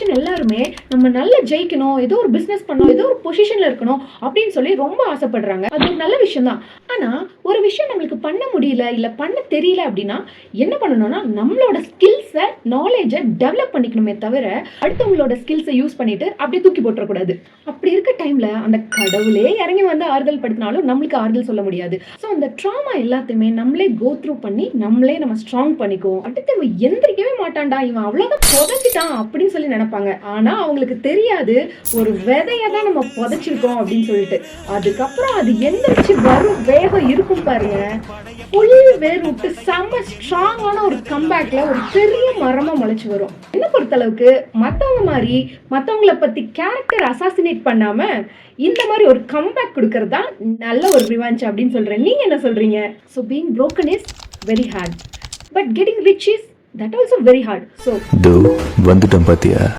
மென் எல்லாருமே நம்ம நல்லா ஜெயிக்கணும், ஏதோ ஒரு பிசினஸ் பண்ணணும், ஏதோ ஒரு பொசிஷன்ல இருக்கணும் அப்படின்னு சொல்லி ரொம்ப ஆசைப்படுறாங்க. அது ஒரு நல்ல விஷயம் தான். ஆனா ஒரு விஷயம் நம்மளுக்கு பண்ண முடியல இல்ல பண்ண தெரியல அப்படின்னா என்ன பண்ணணும்னா நம்மளோட ஸ்கில்ஸை நாலேஜை டெவலப் பண்ணிக்கணுமே தவிர அடுத்தவங்களோட ஸ்கில்ஸை யூஸ் பண்ணிட்டு அப்படியே தூக்கி போட்டுறக்கூடாது. அப்படி இருக்க டைம்ல அந்த கடவுளே இறங்கி வந்து ஆறுதல் படுத்தினாலும் நம்மளுக்கு ஆறுதல் சொல்ல முடியாது. ஸோ அந்த ட்ராமா எல்லாத்தையுமே நம்மளே கோ த்ரூ பண்ணி நம்மளே நம்ம ஸ்ட்ராங் பண்ணிக்குவோம். அடுத்து இவன் எந்திரிக்கவே மாட்டான்டா, இவன் அவ்வளவுதான் புதைச்சிட்டான் அப்படின்னு சொல்லி நினைப்பாங்க. ஆனா அவங்களுக்கு தெரியாது ஒரு விதைய தான் நம்ம புதைச்சிருக்கோம் அப்படின்னு சொல்லிட்டு. அதுக்கப்புறம் அது எந்திரிச்சு வரும் வேகம் இருக்கும் பாருங்க, புல் வேர் விட்டு செம்ம ஸ்ட்ராங்கான ஒரு கம்பேக்ல ஒரு பெரிய மரமா முளைச்சு வரும். என்ன பொறுத்தளவுக்கு மத்தவங்க மாதிரி மத்தவங்கள பத்தி கேரக்டர் அசாசினேட் பண்ணாம இந்த மாதிரி ஒரு கம்பேக் கொடுக்கறது தான் நல்ல ஒரு ரிவெஞ்ச் அப்படின்னு சொல்றேன். நீங்க என்ன சொல்றீங்க? So being broken is very hard, but getting rich is that also very hard. So வந்துட்டேன் பாத்தியா?